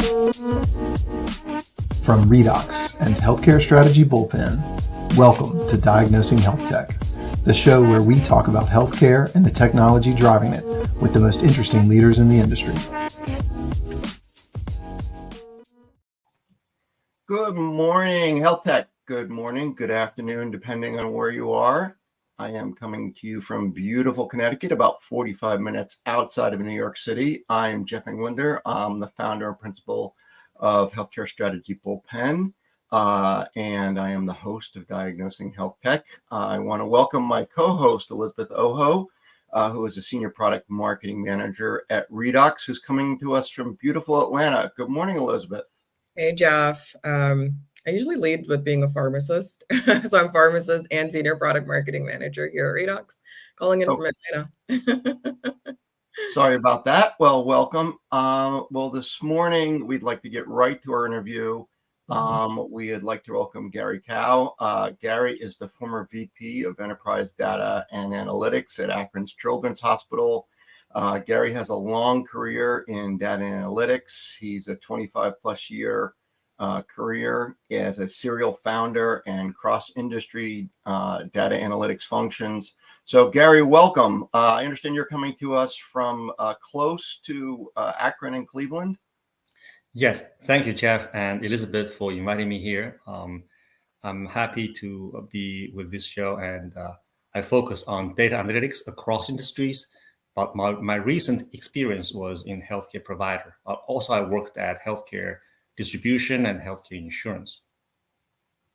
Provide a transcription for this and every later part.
From Redox and Healthcare Strategy Bullpen, welcome to Diagnosing Healthtech, the show where we talk about healthcare and the technology driving it with the most interesting leaders in the industry. Good morning, HealthTech. Good morning, good afternoon, depending on where you are. I am coming to you from beautiful Connecticut, about 45 minutes outside of New York City. I'm Jeff Englander. I'm the founder and principal of Healthcare Strategy Bullpen, and I am the host of Diagnosing Healthtech. I want to welcome my co-host, Elizabeth Oho, who is a senior product marketing manager at Redox, who's coming to us from beautiful Atlanta. Good morning, Elizabeth. Hey, Jeff. I usually lead with being a pharmacist. So I'm pharmacist and senior product marketing manager here at Redox, calling in from Atlanta. Sorry about that. Well, welcome. Well, this morning, we'd like to get right to our interview. We'd like to welcome Gary Cao. Gary is the former VP of Enterprise Data and Analytics at Akron's Children's Hospital. Gary has a long career in data analytics. He's a 25 plus year career as a serial founder and cross-industry data analytics functions. So Gary, welcome. I understand you're coming to us from close to Akron and Cleveland. Yes, thank you, Jeff and Elizabeth, for inviting me here. I'm happy to be with this show, and I focus on data analytics across industries. But my recent experience was in healthcare provider. Also, I worked at healthcare distribution and healthcare insurance.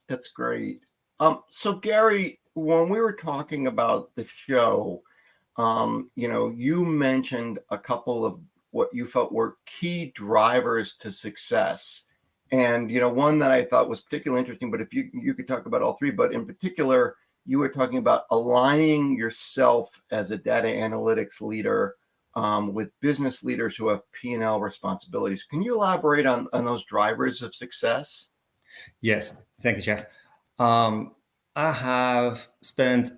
That's great. So Gary, when we were talking about the show, you mentioned a couple of what you felt were key drivers to success. And, one that I thought was particularly interesting, but if you could talk about all three, but in particular, you were talking about aligning yourself as a data analytics leader with business leaders who have P&L responsibilities. Can you elaborate on those drivers of success? Yes, thank you, Jeff. I have spent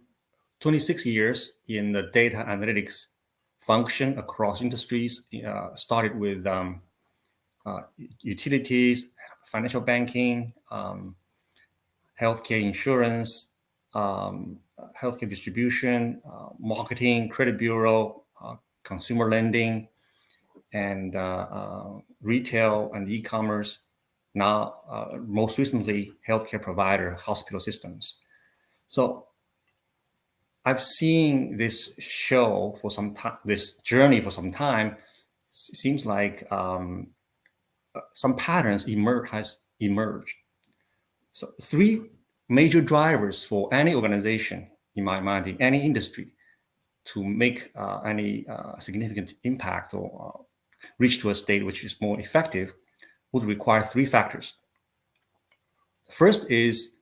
26 years in the data analytics function across industries. Started with utilities, financial banking, healthcare insurance, healthcare distribution, marketing, credit bureau, consumer lending, and retail and e-commerce. Now, most recently, healthcare provider, hospital systems. So I've seen this show for some time, this journey for some time. Seems like some patterns has emerged. So three major drivers for any organization, in my mind, in any industry, to make any significant impact or reach to a state which is more effective, would require three factors. First is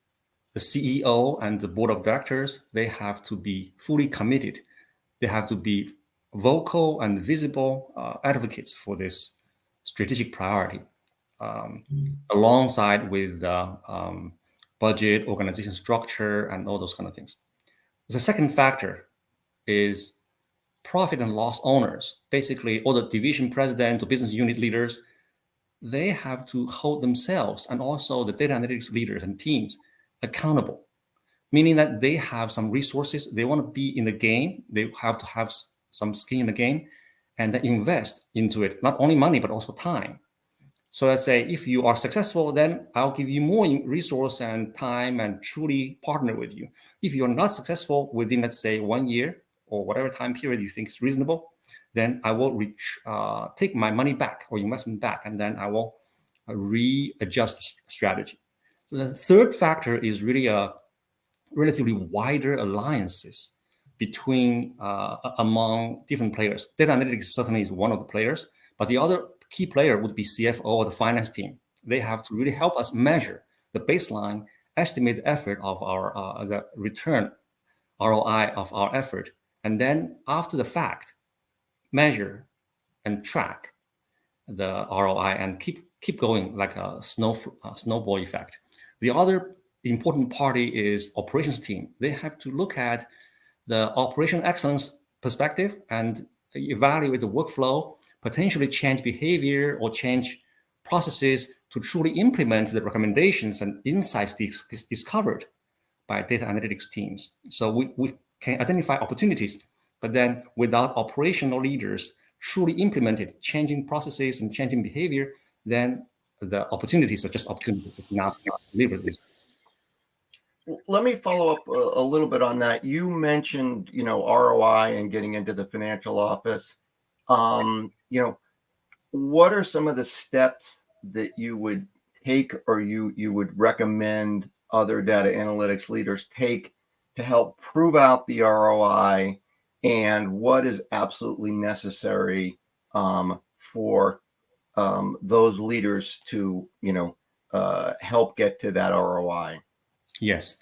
the CEO and the board of directors. They have to be fully committed. They have to be vocal and visible advocates for this strategic priority, alongside with budget, organization structure, and all those kind of things. The second factor is profit and loss owners. Basically, all the division president or business unit leaders, they have to hold themselves and also the data analytics leaders and teams accountable, meaning that they have some resources. They want to be in the game. They have to have some skin in the game and then invest into it, not only money, but also time. So let's say if you are successful, then I'll give you more resource and time and truly partner with you. If you're not successful within, let's say, 1 year or whatever time period you think is reasonable, then I will take my money back or investment back, and then I will readjust the strategy. So the third factor is really a relatively wider alliances between among different players. Data analytics certainly is one of the players, but the other key player would be CFO or the finance team. They have to really help us measure the baseline, estimate the effort of our the return ROI of our effort, and then after the fact, measure and track the ROI and keep going like a snowball effect. The other important party is operations team. They have to look at the operational excellence perspective and evaluate the workflow, potentially change behavior or change processes to truly implement the recommendations and insights discovered by data analytics teams. So we can identify opportunities, but then without operational leaders truly implemented, changing processes and changing behavior, then the opportunities are just opportunities. It's not delivered. Let me follow up a little bit on that. You mentioned, ROI and getting into the financial office. What are some of the steps that you would take or you would recommend other data analytics leaders take to help prove out the ROI, and what is absolutely necessary for those leaders to, help get to that ROI? Yes.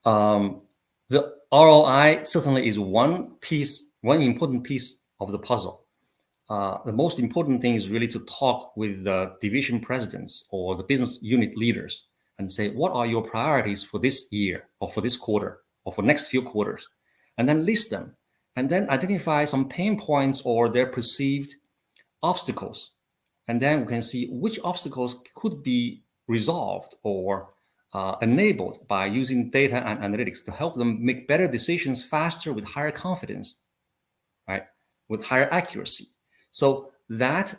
The ROI certainly is one important piece of the puzzle. The most important thing is really to talk with the division presidents or the business unit leaders and say, what are your priorities for this year or for this quarter or for next few quarters? And then list them and then identify some pain points or their perceived obstacles. And then we can see which obstacles could be resolved or enabled by using data and analytics to help them make better decisions faster with higher confidence, right? With higher accuracy. So that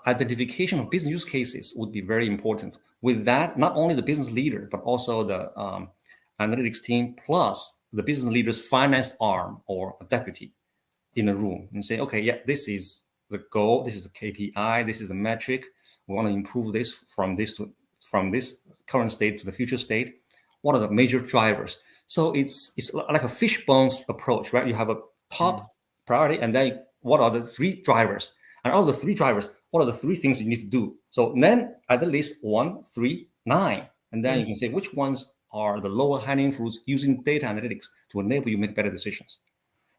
identification of business use cases would be very important. With that, not only the business leader, but also the analytics team, plus the business leader's finance arm or a deputy in a room and say, okay, yeah, this is the goal, this is the KPI, this is the metric. We want to improve this from this current state to the future state. What are the major drivers? So it's like a fishbone approach, right? You have a top priority, and then what are the three drivers? And out of the three drivers, what are the three things you need to do? So then at least 1, 3, 9. And then you can say which ones are the lower hanging fruits using data analytics to enable you make better decisions.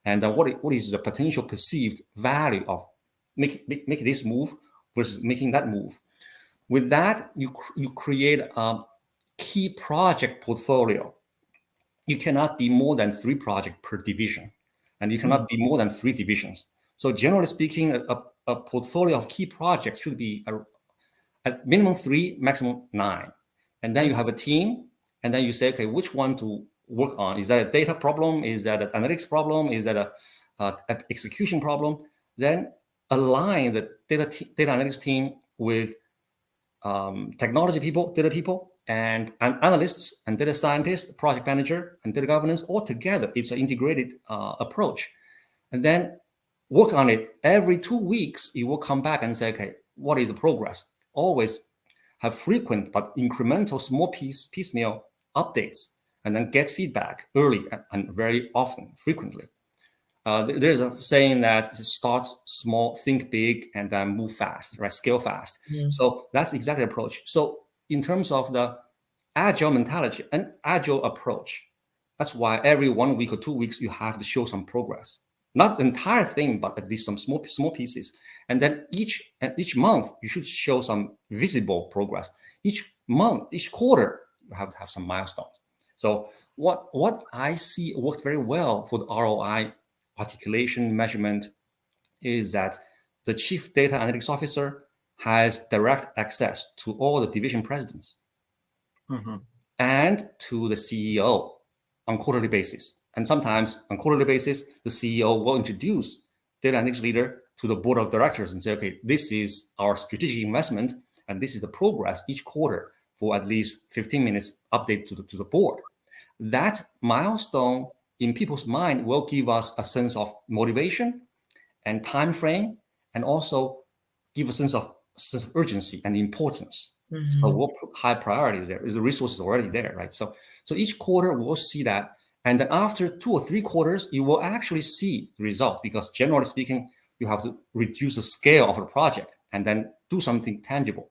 And what is the potential perceived value of make this move versus making that move? With that, you create a key project portfolio. You cannot be more than 3 projects per division, and you cannot be more than 3 divisions. So generally speaking, a portfolio of key projects should be at minimum 3, maximum 9. And then you have a team, and then you say, okay, which one to work on? Is that a data problem? Is that an analytics problem? Is that a execution problem? Then align the data analytics team with technology people, data people, and analysts and data scientists, project manager, and data governance all together. It's an integrated approach. And then work on it every 2 weeks. You will come back and say, okay, what is the progress? Always have frequent but incremental small piecemeal updates, and then get feedback early and very often, frequently. There's a saying that start small, think big, and then move fast, right? Scale fast. So that's exactly the approach. So in terms of the agile mentality and agile approach, that's why every 1 week or 2 weeks, you have to show some progress. Not the entire thing, but at least some small pieces. And then each month, you should show some visible progress. Each month, each quarter, you have to have some milestones. So what I see worked very well for the ROI articulation measurement is that the chief data analytics officer has direct access to all the division presidents and to the CEO on quarterly basis. And sometimes on quarterly basis, the CEO will introduce data analytics leader to the board of directors and say, okay, this is our strategic investment, and this is the progress each quarter for at least 15 minutes update to the board. That milestone in people's mind will give us a sense of motivation and time frame, and also give a sense of urgency and importance. So we'll put high priorities there. The resources already there, right? So each quarter we'll see that, and then after 2 or 3 quarters, you will actually see the result, because generally speaking, you have to reduce the scale of the project and then do something tangible.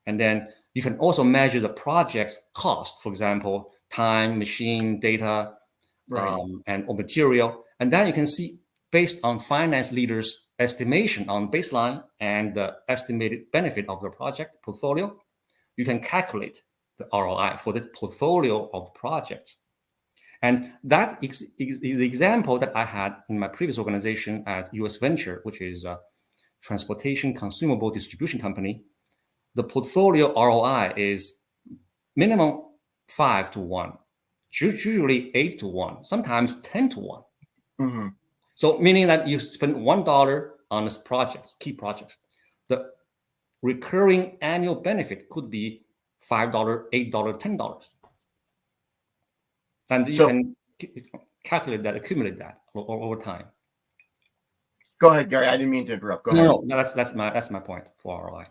And then you can also measure the project's cost, for example, time, machine, data, and or material. And then you can see, based on finance leaders' estimation on baseline and the estimated benefit of the project portfolio, you can calculate the ROI for the portfolio of the project. And that is the example that I had in my previous organization at US Venture, which is a transportation consumable distribution company. the portfolio ROI is minimum 5 to 1, usually 8 to 1, sometimes 10 to 1. Mm-hmm. So meaning that you spend $1 on this project, key projects. The recurring annual benefit could be $5, $8, $10. And you can calculate that, accumulate that over time. Go ahead, Gary. I didn't mean to interrupt. Go ahead. No, that's my point for ROI.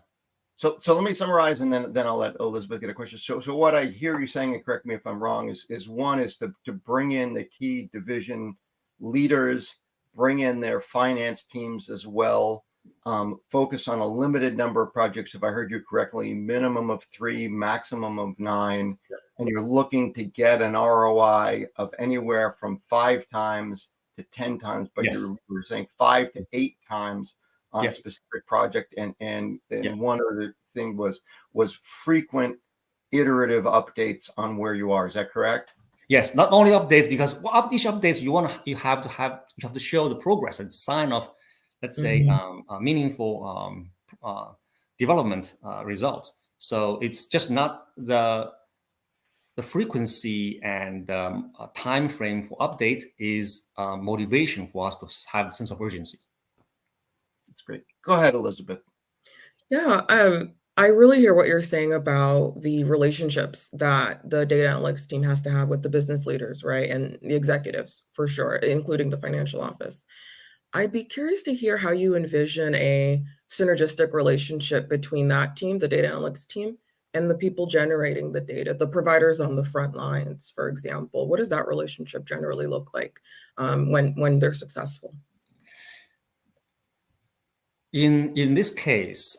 So let me summarize, and then I'll let Elizabeth get a question. So what I hear you saying, and correct me if I'm wrong, is one is to bring in the key division leaders, bring in their finance teams as well, focus on a limited number of projects, if I heard you correctly, minimum of 3, maximum of 9, and you're looking to get an ROI of anywhere from 5 times to 10 times, but you were saying 5 to 8 times on a specific project, and one other thing was frequent iterative updates on where you are. Is that correct? Yes, not only updates, because each updates you have to show the progress and sign off, let's say, meaningful development results. So it's just not the frequency and time frame for update is motivation for us to have a sense of urgency. That's great. Go ahead, Elizabeth. Yeah, I really hear what you're saying about the relationships that the data analytics team has to have with the business leaders, right? And the executives, for sure, including the financial office. I'd be curious to hear how you envision a synergistic relationship between that team, the data analytics team, and the people generating the data, the providers on the front lines, for example. What does that relationship generally look like when they're successful? In this case,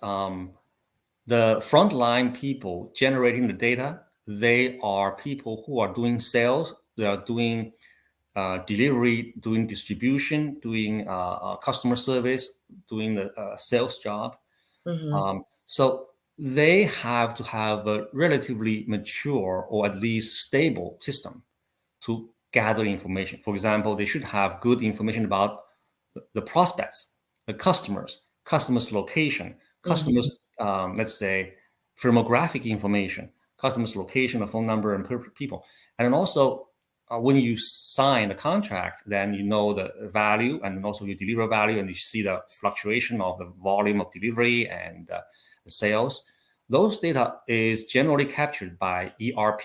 the frontline people generating the data, they are people who are doing sales, they are doing delivery, doing distribution, doing customer service, doing the sales job. So they have to have a relatively mature or at least stable system to gather information. For example, they should have good information about the prospects, the customers location, customers, let's say, firmographic information, customers location, a phone number, and people. And then also, when you sign the contract, then you know the value, and then also you deliver value, and you see the fluctuation of the volume of delivery and the sales. Those data is generally captured by ERP,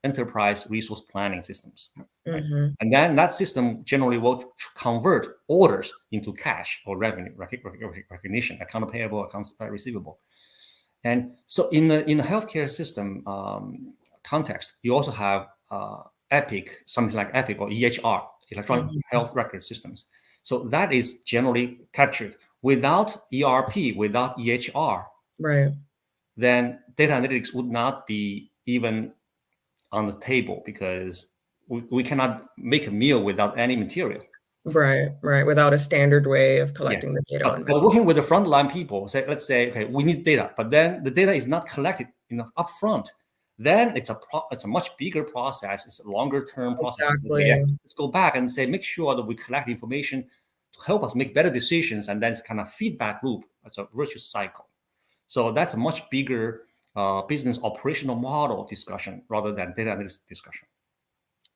Enterprise Resource Planning Systems. Right? And then that system generally will convert orders into cash or revenue recognition, account payable, accounts receivable. And so in the healthcare system context, you also have Epic, something like Epic or EHR, electronic health record systems. So that is generally captured. Without ERP, without EHR, right, then data analytics would not be even on the table, because we cannot make a meal without any material. Right, without a standard way of collecting the data. But working with the frontline people, let's say, okay, we need data, but then the data is not collected enough upfront. Then it's a much bigger process. It's a longer term process. Exactly. Let's go back and say, make sure that we collect information to help us make better decisions, and then it's kind of feedback loop. It's a virtuous cycle. So that's a much bigger business operational model discussion rather than data analytics discussion.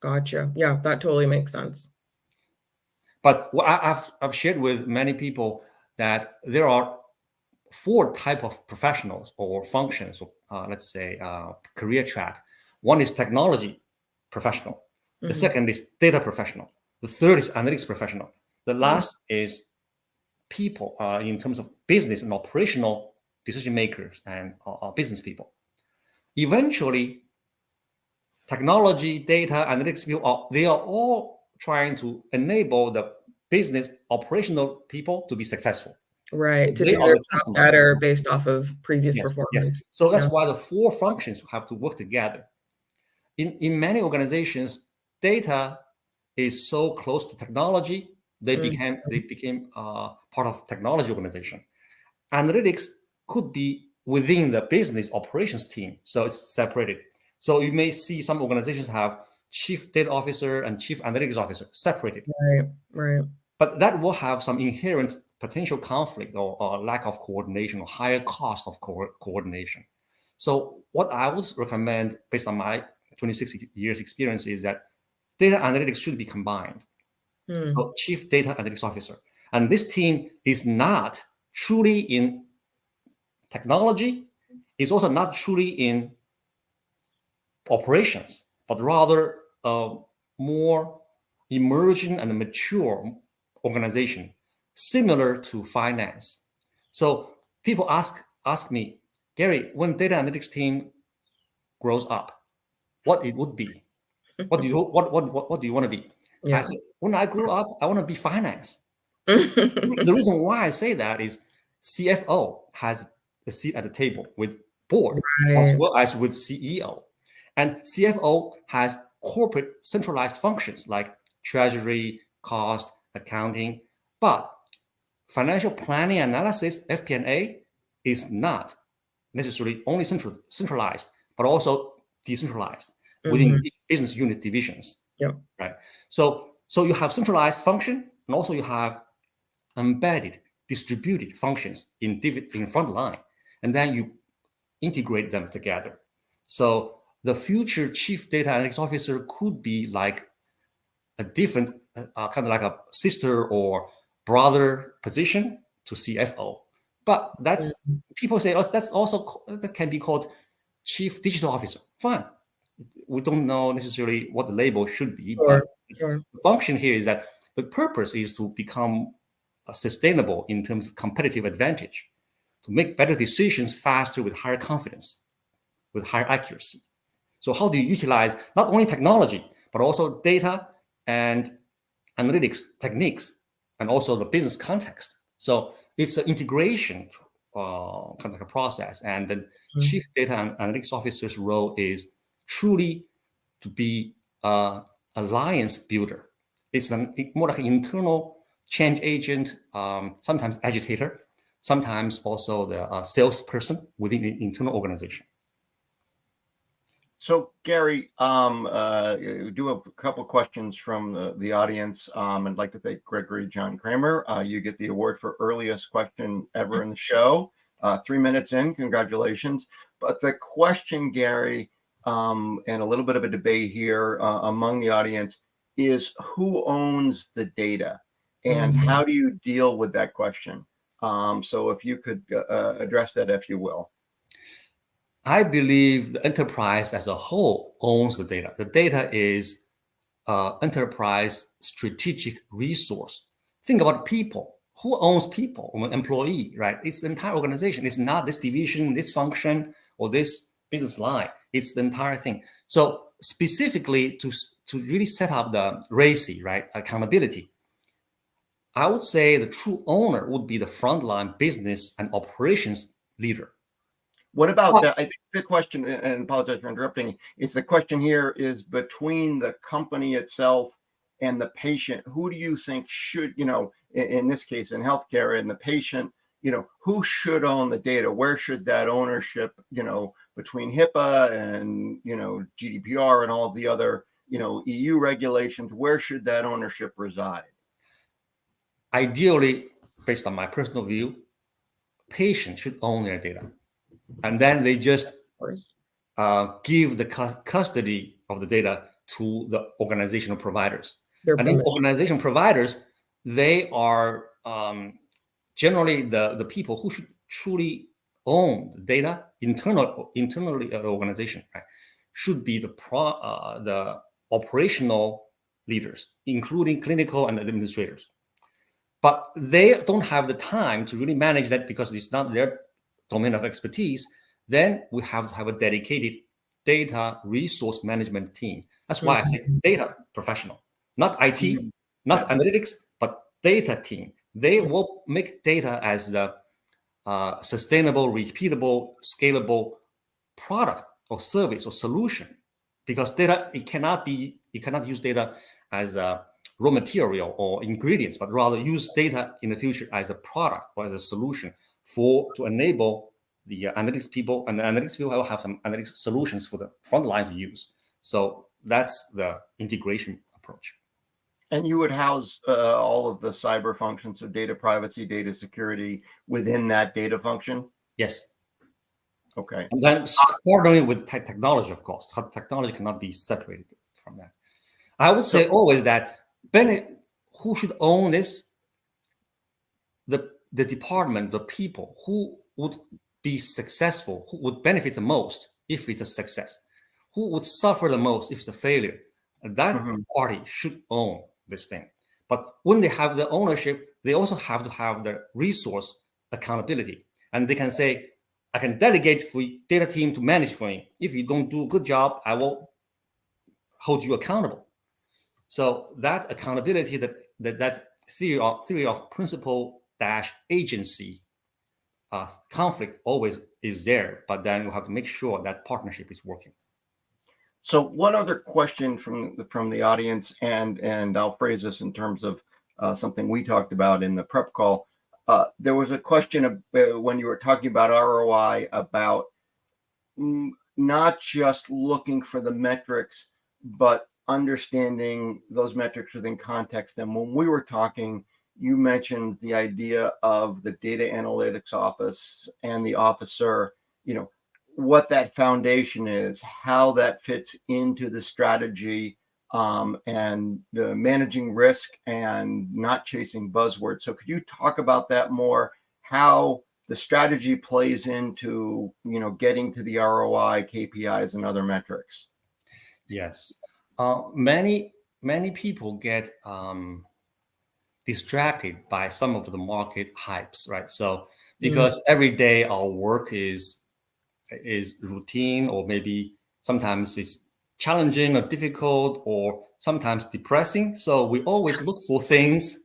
Gotcha. Yeah, that totally makes sense. But I've shared with many people that there are 4 types of professionals or functions, or let's say career track. One is technology professional. The second is data professional. The third is analytics professional. The last is people in terms of business and operational decision makers and business people. Eventually, technology, data, analytics people, they are all trying to enable the business operational people to be successful. Right, to do their job better based off of previous performance. Yes. So that's why the 4 functions have to work together. In many organizations, data is so close to technology, they became part of technology organization. Analytics could be within the business operations team, so it's separated. So you may see some organizations have chief data officer and chief analytics officer separated. Right. But that will have some inherent potential conflict or lack of coordination or higher cost of coordination. So what I would recommend, based on my 26 years experience, is that data analytics should be combined. So chief data analytics officer. And this team is not truly in technology, it's also not truly in operations, but rather a more emerging and mature organization, similar to finance. So people ask me, Gary, when data analytics team grows up, what it would be? What do you want to be? Yeah. I said, when I grew up, I want to be finance. The reason why I say that is CFO has a seat at the table with board, as well as with CEO. And CFO has corporate centralized functions like treasury, cost, accounting. But financial planning analysis, FP&A, is not necessarily only centralized, but also decentralized within business unit divisions. Yep. Right. So you have centralized function, and also you have embedded, distributed functions in front line, and then you integrate them together. So the future chief data analytics officer could be like a different, kind of like a sister or brother position to CFO. But that's people say, oh, that can be called chief digital officer. Fine. We don't know necessarily what the label should be, but the function here is that the purpose is to become sustainable in terms of competitive advantage, to make better decisions faster with higher confidence, with higher accuracy. So how do you utilize not only technology, but also data and analytics techniques, and also the business context? So it's an integration kind of like a process. And the chief data and analytics officer's role is truly to be an alliance builder. It's more like an internal change agent, sometimes agitator, sometimes also the salesperson within the internal organization. So Gary, do a couple questions from the audience. I'd like to thank Gregory John Kramer. You get the award for earliest question ever in the show. 3 minutes in, congratulations. But the question, Gary, and a little bit of a debate here among the audience is who owns the data, and how do you deal with that question? So if you could address that, if you will. I believe the enterprise as a whole owns the data. The data is enterprise strategic resource. Think about people. Who owns people? An employee, right? It's the entire organization. It's not this division, this function, or this business line. It's the entire thing. So specifically to really set up the RACI, right, accountability, I would say the true owner would be the frontline business and operations leader. What about that? I think the question, and apologize for interrupting, is the question here is between the company itself and the patient. Who do you think should, in this case, in healthcare, and the patient, who should own the data? Where should that ownership, between HIPAA and, GDPR and all of the other, EU regulations, where should that ownership reside? Ideally, based on my personal view, patients should own their data. And then they just give the custody of the data to the organizational providers. And then organizational providers, they are generally the people who should truly own the data internally at the organization, right? Should be the operational leaders, including clinical and administrators. But they don't have the time to really manage that because it's not their domain of expertise. Then we have to have a dedicated data resource management team. That's why I say data professional, not IT, not analytics, but data team. They will make data as the sustainable, repeatable, scalable product or service or solution. Because data, you cannot use data as a raw material or ingredients, but rather use data in the future as a product or as a solution to enable the analytics people, and the analytics people will have some analytics solutions for the front line to use. So that's the integration approach. And you would house all of the cyber functions, so data privacy, data security within that data function? Yes. Okay. And then coordinating with technology, of course. Technology cannot be separated from that. I would say always that who should own this? The department, the people who would be successful, who would benefit the most if it's a success, who would suffer the most if it's a failure. That party should own this thing. But when they have the ownership, they also have to have the resource accountability. And they can say, I can delegate for data team to manage for me. If you don't do a good job, I will hold you accountable. So that accountability, that theory of principle dash agency conflict always is there, but then you have to make sure that partnership is working. So one other question from the audience, and I'll phrase this in terms of something we talked about in the prep call. There was a question of, when you were talking about ROI, about not just looking for the metrics, but understanding those metrics within context. And when we were talking, you mentioned the idea of the data analytics office and the officer, what that foundation is, how that fits into the strategy, and managing risk and not chasing buzzwords. So could you talk about that more, how the strategy plays into, getting to the ROI, KPIs, and other metrics? Yes. Many people get distracted by some of the market hypes, right? So because every day our work is routine, or maybe sometimes it's challenging or difficult, or sometimes depressing. So we always look for things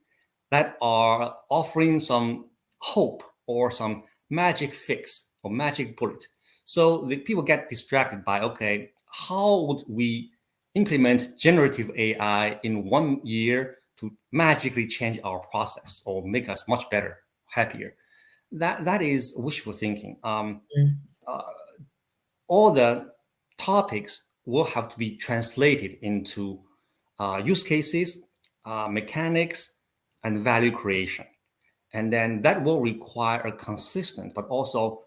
that are offering some hope or some magic fix or magic bullet. So the people get distracted by, okay, how would we implement generative AI in 1 year to magically change our process or make us much better, happier? That is wishful thinking. All the topics will have to be translated into use cases, mechanics, and value creation. And then that will require a consistent, but also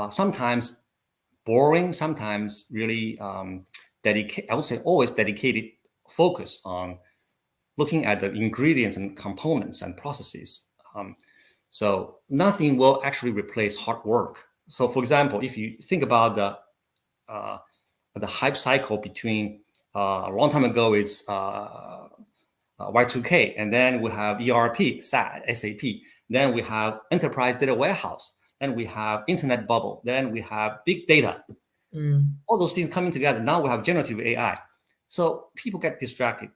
sometimes boring, sometimes really I would say always dedicated focus on looking at the ingredients and components and processes. So nothing will actually replace hard work. So for example, if you think about the hype cycle between a long time ago, it's Y2K, and then we have ERP, SAP, then we have enterprise data warehouse, then we have internet bubble, then we have big data. All those things coming together. Now we have generative AI. So people get distracted,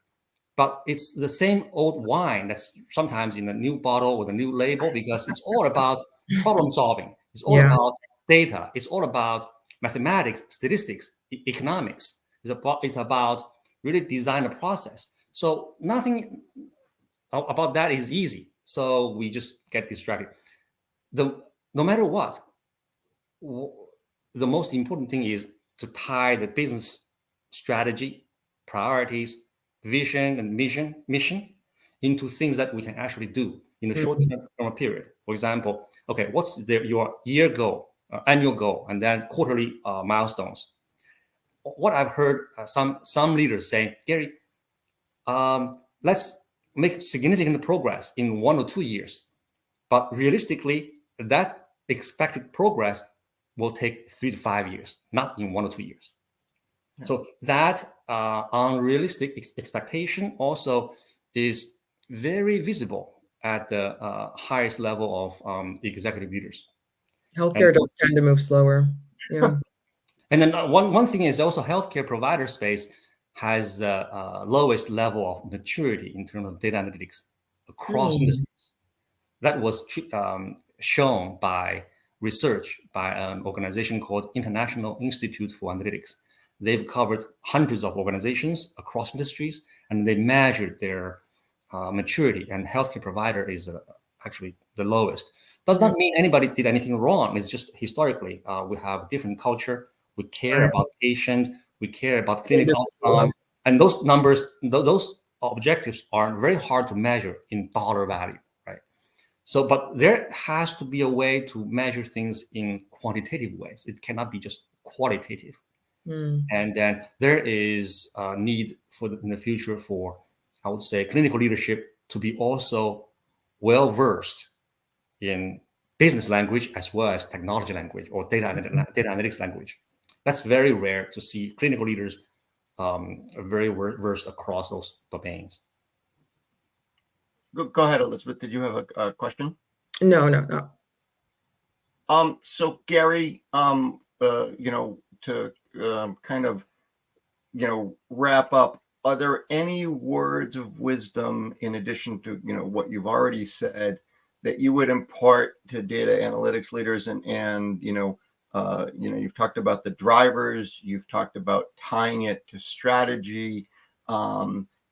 but it's the same old wine that's sometimes in a new bottle with a new label, because it's all about problem solving. It's all about data. It's all about mathematics, statistics, economics. It's about really design a process. So nothing about that is easy. So we just get distracted. No matter what, the most important thing is to tie the business strategy, priorities, vision, and mission into things that we can actually do in a short-term period. For example, okay, what's your year goal, annual goal, and then quarterly milestones? What I've heard some leaders saying, Gary, let's make significant progress in 1 or 2 years. But realistically, that expected progress will take 3 to 5 years, not in 1 or 2 years. Yeah. So that unrealistic expectation also is very visible at the highest level of executive leaders. Healthcare does tend to move slower. Yeah. And then one thing is also healthcare provider space has the lowest level of maturity in terms of data analytics across industries. That was shown by research by an organization called International Institute for Analytics. They've covered hundreds of organizations across industries, and they measured their maturity, and healthcare provider is actually the lowest. Does not mean anybody did anything wrong. It's just historically, we have different culture. We care about patient. We care about clinical outcome. And those numbers, those objectives are very hard to measure in dollar value, right? So, but there has to be a way to measure things in quantitative ways. It cannot be just qualitative. And then there is a need in the future for, I would say, clinical leadership to be also well versed in business language as well as technology language or data analytics language. That's very rare to see clinical leaders very versed across those domains. Go ahead, Elizabeth. Did you have a question? No. So Gary, to kind of, wrap up, are there any words of wisdom in addition to, what you've already said that you would impart to data analytics leaders? And you've talked about the drivers, you've talked about tying it to strategy.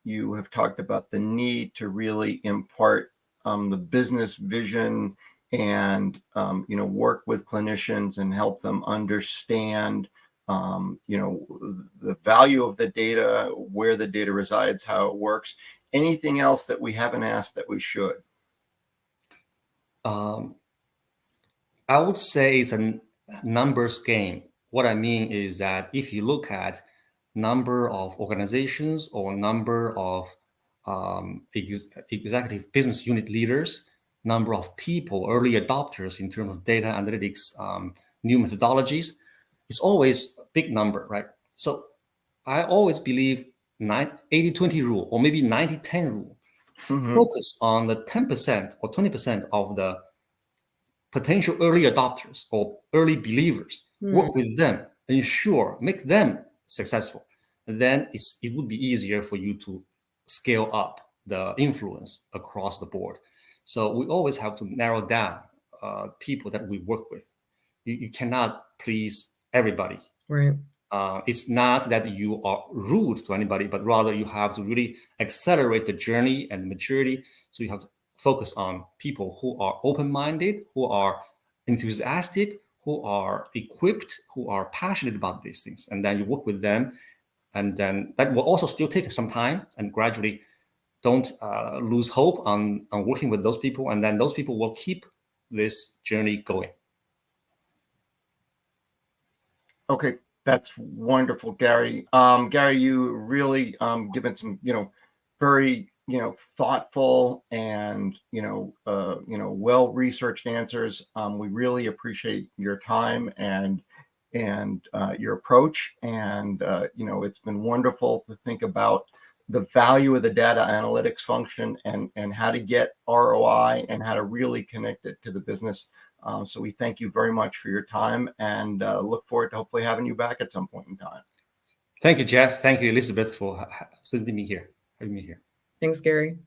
You have talked about the need to really impart the business vision and, work with clinicians and help them understand, the value of the data, where the data resides, how it works. Anything else that we haven't asked that we should? I would say it's a numbers game. What I mean is that if you look at number of organizations or number of executive business unit leaders, number of people, early adopters in terms of data analytics, new methodologies, it's always a big number, right? So I always believe 80-20 rule or maybe 90-10 rule. Focus on the 10% or 20% of the potential early adopters or early believers, work with them, ensure, make them successful. And then it would be easier for you to scale up the influence across the board. So we always have to narrow down people that we work with. You cannot please everybody. Right. It's not that you are rude to anybody, but rather you have to really accelerate the journey and maturity. So you have to focus on people who are open-minded, who are enthusiastic, who are equipped, who are passionate about these things. And then you work with them. And then that will also still take some time, and gradually don't lose hope on working with those people. And then those people will keep this journey going. Okay, that's wonderful, Gary. Gary, you really given some, very, thoughtful and, well-researched answers. We really appreciate your time and your approach. And, it's been wonderful to think about the value of the data analytics function and how to get ROI and how to really connect it to the business. So we thank you very much for your time and look forward to hopefully having you back at some point in time. Thank you, Jeff. Thank you, Elizabeth, for having me here. Thanks, Gary.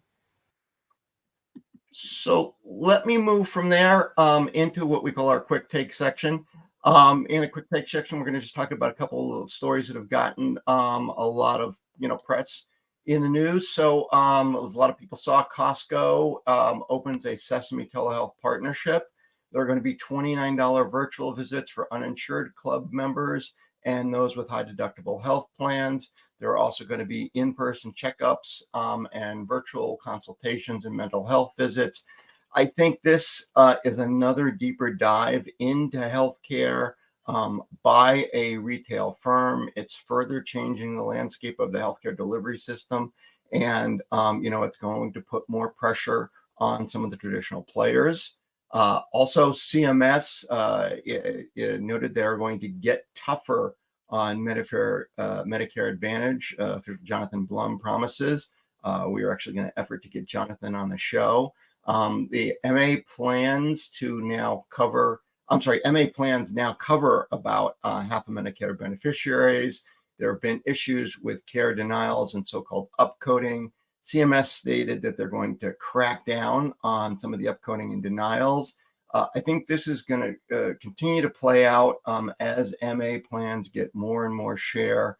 So let me move from there into what we call our quick take section. In a quick take section, we're going to just talk about a couple of stories that have gotten a lot of press in the news. So a lot of people saw Costco opens a Sesame telehealth partnership. There are going to be $29 virtual visits for uninsured club members and those with high deductible health plans. There are also going to be in-person checkups and virtual consultations and mental health visits. I think this is another deeper dive into healthcare by a retail firm. It's further changing the landscape of the healthcare delivery system. And, it's going to put more pressure on some of the traditional players. Also, CMS noted they're going to get tougher on Medicare Advantage. Jonathan Blum promises. We are actually going to effort to get Jonathan on the show. The MA plans now cover about half of Medicare beneficiaries. There have been issues with care denials and so-called upcoding. CMS stated that they're going to crack down on some of the upcoding and denials. I think this is going to continue to play out as MA plans get more and more share.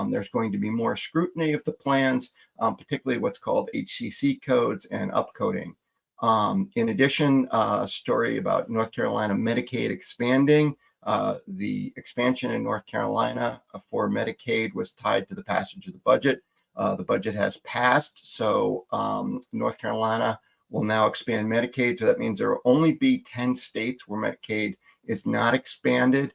There's going to be more scrutiny of the plans, particularly what's called HCC codes and upcoding. In addition, a story about North Carolina Medicaid expanding. The expansion in North Carolina for Medicaid was tied to the passage of the budget. The budget has passed, so North Carolina will now expand Medicaid. So that means there will only be 10 states where Medicaid is not expanded.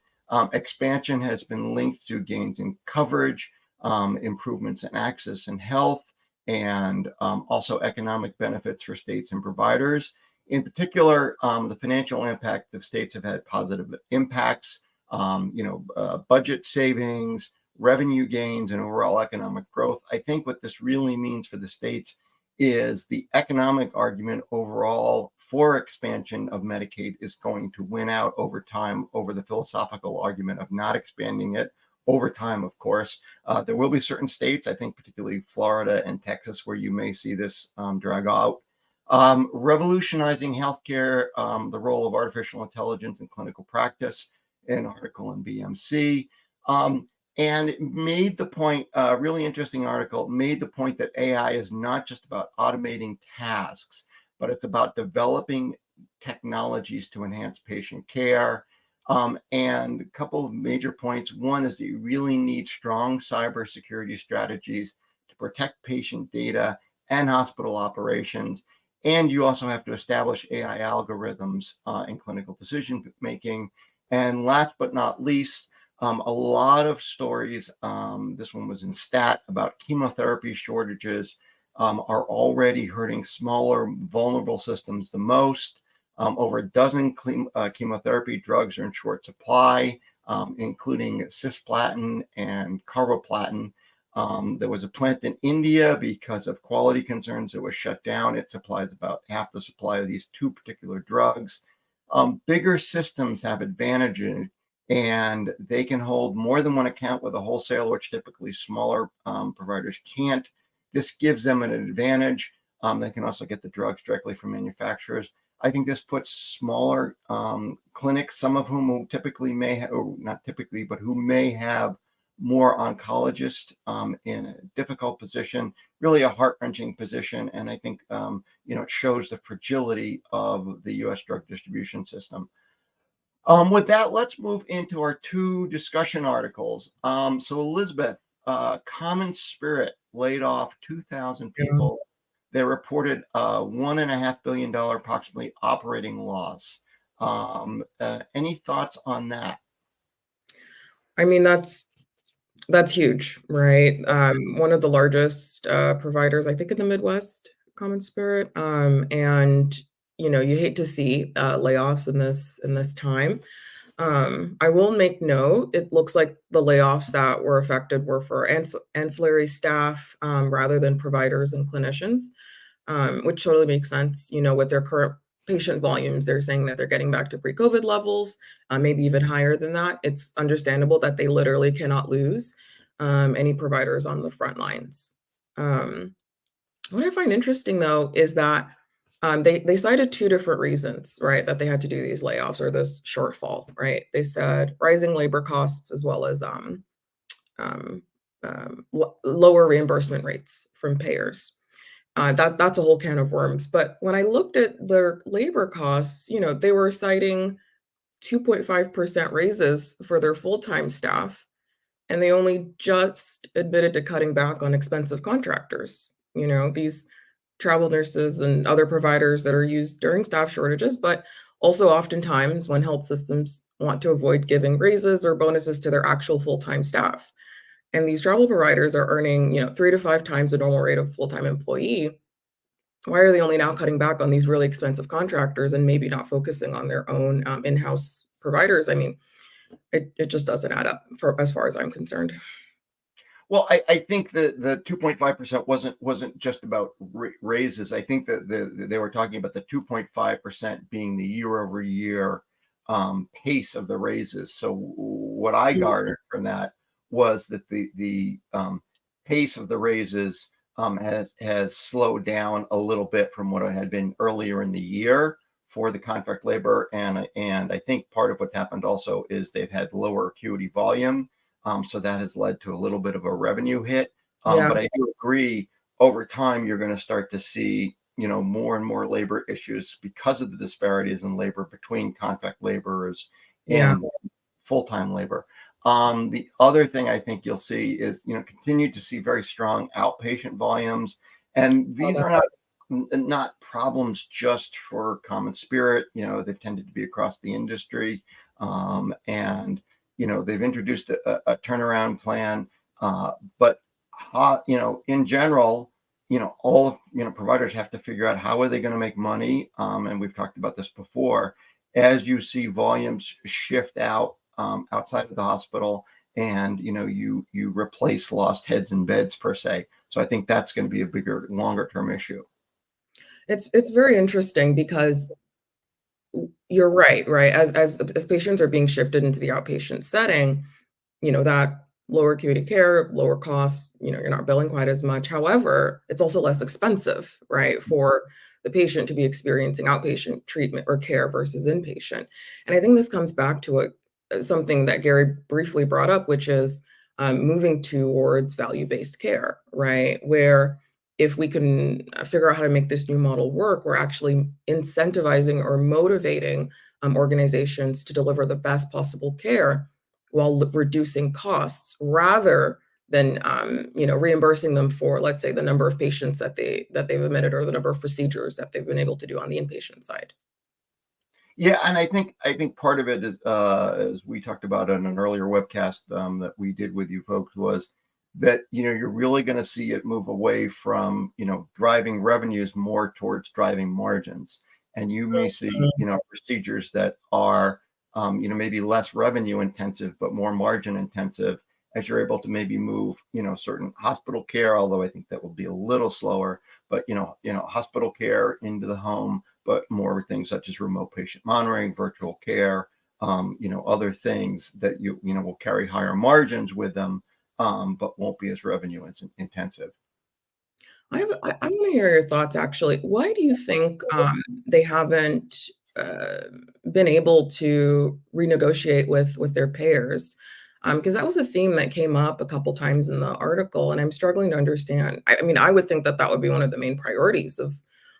Expansion has been linked to gains in coverage, improvements in access and health, and also economic benefits for states and providers. In particular, the financial impact of states have had positive impacts, budget savings, revenue gains, and overall economic growth. I think what this really means for the states is the economic argument overall for expansion of Medicaid is going to win out over time over the philosophical argument of not expanding it over time, of course. There will be certain states, I think particularly Florida and Texas, where you may see this drag out. Revolutionizing healthcare, the role of artificial intelligence in clinical practice, an article in BMC. And it made the point, a really interesting article, made the point that AI is not just about automating tasks, but it's about developing technologies to enhance patient care. And a couple of major points. One is that you really need strong cybersecurity strategies to protect patient data and hospital operations. And you also have to establish AI algorithms in clinical decision making. And last but not least, a lot of stories, this one was in Stat, about chemotherapy shortages are already hurting smaller, vulnerable systems the most. Over a dozen chemotherapy drugs are in short supply, including cisplatin and carboplatin. There was a plant in India, because of quality concerns, that was shut down. It supplies about half the supply of these two particular drugs. Bigger systems have advantages, and they can hold more than one account with a wholesaler, which typically smaller providers can't. This gives them an advantage. They can also get the drugs directly from manufacturers. I think this puts smaller clinics, some of whom typically may have, or not typically, but who may have more oncologists in a difficult position, really a heart-wrenching position. And I think, it shows the fragility of the U.S. drug distribution system. With that, let's move into our two discussion articles. So Elizabeth, Common Spirit laid off 2,000 people. They reported $1.5 billion approximately operating loss. Any thoughts on that? I mean, that's huge, right? One of the largest providers, I think, in the Midwest, Common Spirit. And you hate to see layoffs in this time. I will make note, it looks like the layoffs that were affected were for ancillary staff rather than providers and clinicians, which totally makes sense. With their current patient volumes, they're saying that they're getting back to pre-COVID levels, maybe even higher than that. It's understandable that they literally cannot lose any providers on the front lines. What I find interesting, though, is that they cited two different reasons, right, that they had to do these layoffs or this shortfall, right? They said rising labor costs as well as lower reimbursement rates from payers. That's a whole can of worms. But when I looked at their labor costs, they were citing 2.5% raises for their full-time staff, and they only just admitted to cutting back on expensive contractors. These travel nurses and other providers that are used during staff shortages, but also oftentimes when health systems want to avoid giving raises or bonuses to their actual full-time staff. And these travel providers are earning, 3 to 5 times the normal rate of a full-time employee. Why are they only now cutting back on these really expensive contractors and maybe not focusing on their own in-house providers? I mean, it just doesn't add up as far as I'm concerned. Well, I think that the 2.5% wasn't just about raises. I think that they were talking about the 2.5% being the year-over-year pace of the raises. So what I garnered from that was that the pace of the raises has slowed down a little bit from what it had been earlier in the year for the contract labor, and I think part of what's happened also is they've had lower acuity volume. So that has led to a little bit of a revenue hit. But I do agree, over time, you're going to start to see, more and more labor issues because of the disparities in labor between contract laborers and full-time labor. The other thing I think you'll see is, continue to see very strong outpatient volumes. And So these that's are not problems just for Common Spirit. They've tended to be across the industry. And, they've introduced a turnaround plan. But, in general, all, providers have to figure out how are they going to make money. And we've talked about this before. As you see volumes shift out outside of the hospital, and you replace lost heads and beds per se. So I think that's going to be a bigger, longer term issue. it's very interesting because you're right, right? As patients are being shifted into the outpatient setting, that lower acuity care, lower costs, you're not billing quite as much. However, it's also less expensive, right, for the patient to be experiencing outpatient treatment or care versus inpatient. And I think this comes back to something that Gary briefly brought up, which is moving towards value-based care, right? Where if we can figure out how to make this new model work, we're actually incentivizing or motivating organizations to deliver the best possible care while reducing costs rather than reimbursing them for, let's say, the number of patients that they've admitted or the number of procedures that they've been able to do on the inpatient side. Yeah, and I think part of it is, as we talked about in an earlier webcast that we did with you folks, was that you're really going to see it move away from driving revenues more towards driving margins, and you may see procedures that are maybe less revenue intensive but more margin intensive as you're able to maybe move certain hospital care, although I think that will be a little slower, but hospital care into the home, but more things such as remote patient monitoring, virtual care, other things that will carry higher margins with them, but won't be as revenue intensive. I want to hear your thoughts, actually. Why do you think they haven't been able to renegotiate with their payers? Because that was a theme that came up a couple times in the article, and I'm struggling to understand. I mean, I would think that would be one of the main priorities of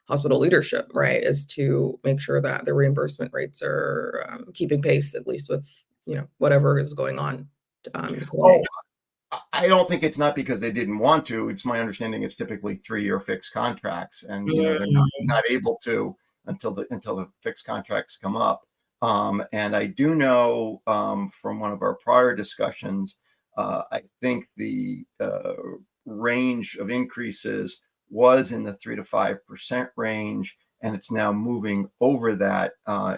hospital leadership, right? Is to make sure that the reimbursement rates are keeping pace, at least with whatever is going on today. Oh, I don't think it's not because they didn't want to. It's my understanding it's typically 3-year fixed contracts, and they're not able to until the fixed contracts come up. And I do know from one of our prior discussions, I think the range of increases was in the 3 to 5% range, and it's now moving over that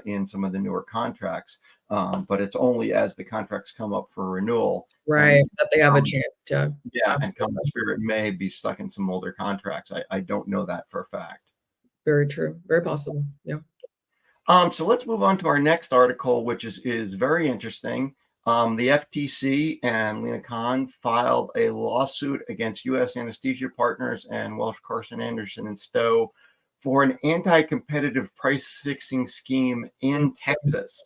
in some of the newer contracts. But it's only as the contracts come up for renewal, right, that they have a chance to. Yeah, and Common Spirit may be stuck in some older contracts. I don't know that for a fact. Very true. Very possible. Yeah. So let's move on to our next article, which is very interesting. The FTC and Lena Khan filed a lawsuit against U.S. Anesthesia Partners and Welsh Carson Anderson and Stowe for an anti-competitive price fixing scheme in Texas.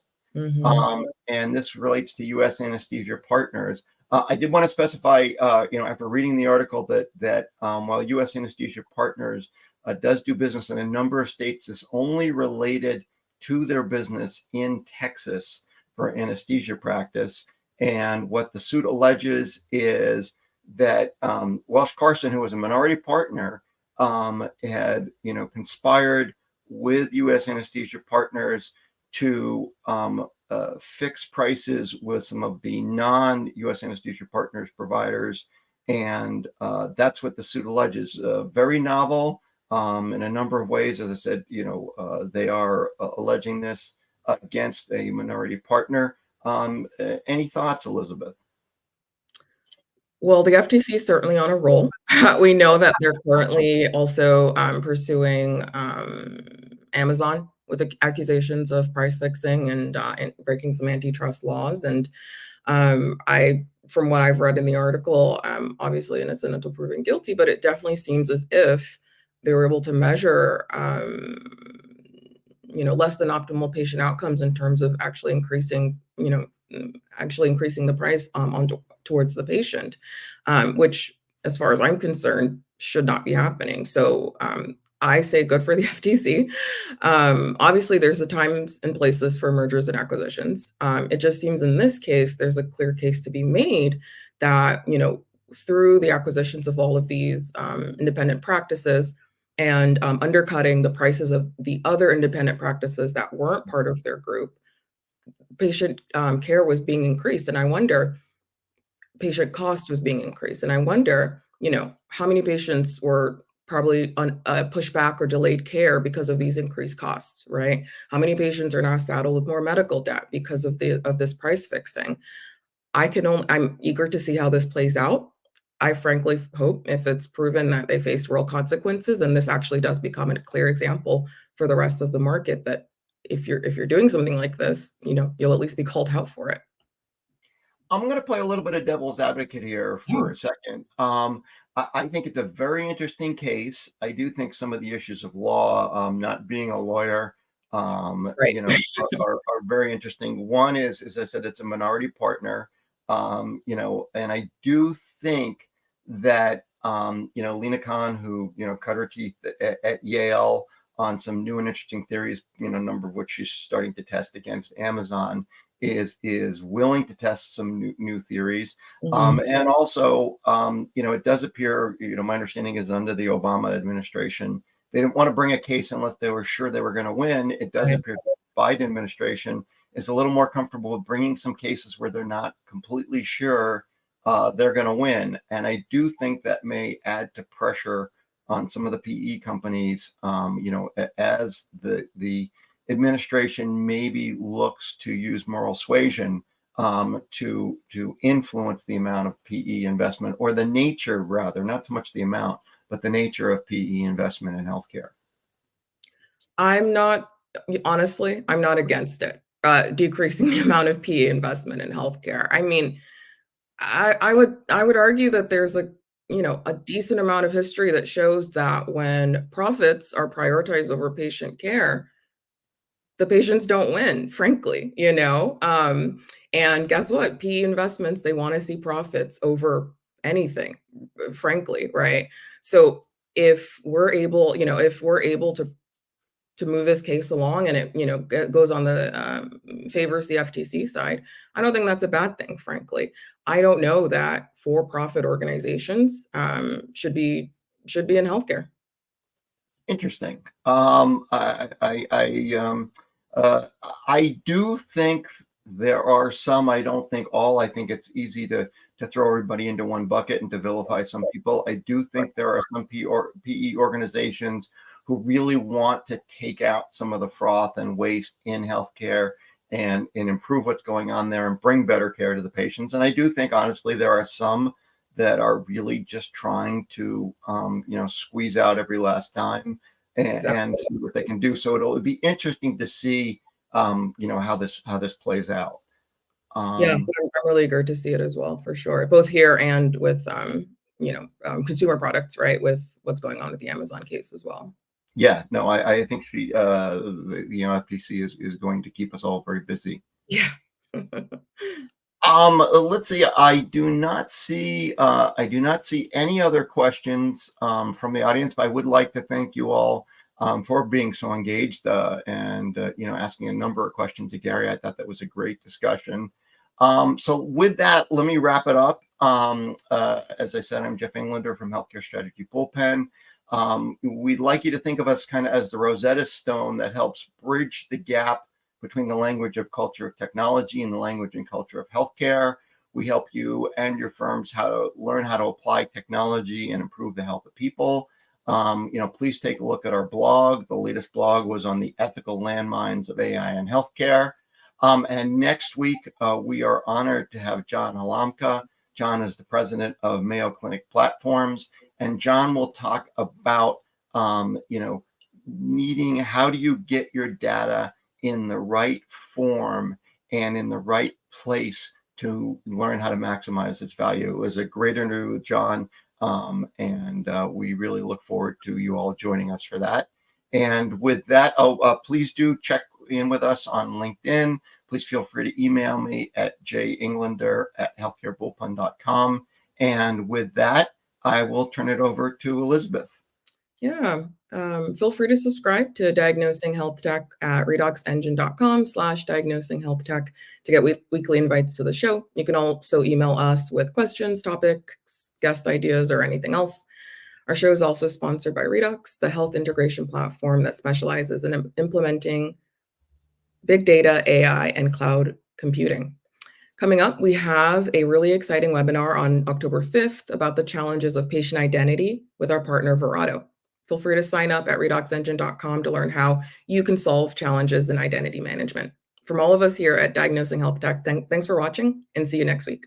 And this relates to U.S. Anesthesia Partners. I did want to specify, after reading the article, that while U.S. Anesthesia Partners does do business in a number of states, this only related to their business in Texas for anesthesia practice. And what the suit alleges is that Welsh Carson, who was a minority partner, had conspired with U.S. Anesthesia Partners to fix prices with some of the non-U.S. Anesthesia Partners providers, and that's what the suit alleges. Very novel in a number of ways. As I said, they are alleging this against a minority partner. Any thoughts, Elizabeth? Well, the FTC is certainly on a roll. We know that they're currently also pursuing Amazon with accusations of price fixing and breaking some antitrust laws. And from what I've read in the article, I'm obviously innocent until proven guilty, but it definitely seems as if they were able to measure less than optimal patient outcomes in terms of actually increasing the price towards the patient, which, as far as I'm concerned, should not be happening. So I say good for the FTC. Obviously, there's a times and places for mergers and acquisitions. It just seems in this case, there's a clear case to be made that, through the acquisitions of all of these independent practices and undercutting the prices of the other independent practices that weren't part of their group, patient care was being increased. And I wonder, patient cost was being increased. And I wonder, how many patients were probably on pushback or delayed care because of these increased costs, right? How many patients are now saddled with more medical debt because of this price fixing? I'm eager to see how this plays out. I frankly hope, if it's proven that they face real consequences, and this actually does become a clear example for the rest of the market, that if you're doing something like this, you'll at least be called out for it. I'm going to play a little bit of devil's advocate here for a second. I think it's a very interesting case. I do think some of the issues of law, not being a lawyer, Right. are very interesting. One is, as I said, it's a minority partner, and I do think that, Lena Khan, who, cut her teeth at Yale on some new and interesting theories, a number of which she's starting to test against Amazon, is willing to test some new theories. And also, it does appear, my understanding is under the Obama administration, they didn't want to bring a case unless they were sure they were going to win. It does appear that the Biden administration is a little more comfortable with bringing some cases where they're not completely sure they're going to win. And I do think that may add to pressure on some of the PE companies, as the administration maybe looks to use moral suasion to influence the amount of PE investment, or the nature, rather, not so much the amount, but the nature of PE investment in healthcare. Honestly, I'm not against it, decreasing the amount of PE investment in healthcare. I mean, I would argue that there's a decent amount of history that shows that when profits are prioritized over patient care, the patients don't win, frankly, and guess what? PE investments, they want to see profits over anything, frankly, right? So if we're able to move this case along, and it goes on the favors the FTC side, I don't think that's a bad thing, frankly. I don't know that for-profit organizations should be in healthcare. Interesting. I do think there are some. I don't think all. I think it's easy to throw everybody into one bucket and to vilify some people. I do think there are some PE organizations who really want to take out some of the froth and waste in healthcare and improve what's going on there and bring better care to the patients. And I do think, honestly, there are some that are really just trying to, squeeze out every last dime and see what they can do. So it'll be interesting to see, how this plays out. Yeah, I'm really eager to see it as well, for sure, both here and with, consumer products, right, with what's going on with the Amazon case as well. Yeah, no, I think the FTC is going to keep us all very busy. Yeah. Let's see. I do not see any other questions from the audience, but I would like to thank you all for being so engaged and asking a number of questions to Gary. I thought that was a great discussion. So with that, let me wrap it up. As I said, I'm Jeff Englander from Healthcare Strategy Bullpen. We'd like you to think of us kind of as the Rosetta Stone that helps bridge the gap between the language of culture of technology and the language and culture of healthcare. We help you and your firms learn how to apply technology and improve the health of people. Please take a look at our blog. The latest blog was on the ethical landmines of AI in healthcare. And next week, we are honored to have John Halamka. John is the president of Mayo Clinic Platforms, and John will talk about, needing, how do you get your data in the right form and in the right place to learn how to maximize its value. It was a great interview with John, and we really look forward to you all joining us for that. And with that, please do check in with us on LinkedIn. Please feel free to email me at jenglander@healthcarebullpen.com. And with that, I will turn it over to Elizabeth. Yeah. Feel free to subscribe to Diagnosing Healthtech at redoxengine.com/diagnosinghealthtech to get weekly invites to the show. You can also email us with questions, topics, guest ideas, or anything else. Our show is also sponsored by Redox, the health integration platform that specializes in implementing big data, AI, and cloud computing. Coming up, we have a really exciting webinar on October 5th about the challenges of patient identity with our partner, Verato. Feel free to sign up at redoxengine.com to learn how you can solve challenges in identity management. From all of us here at Diagnosing Healthtech, thanks for watching and see you next week.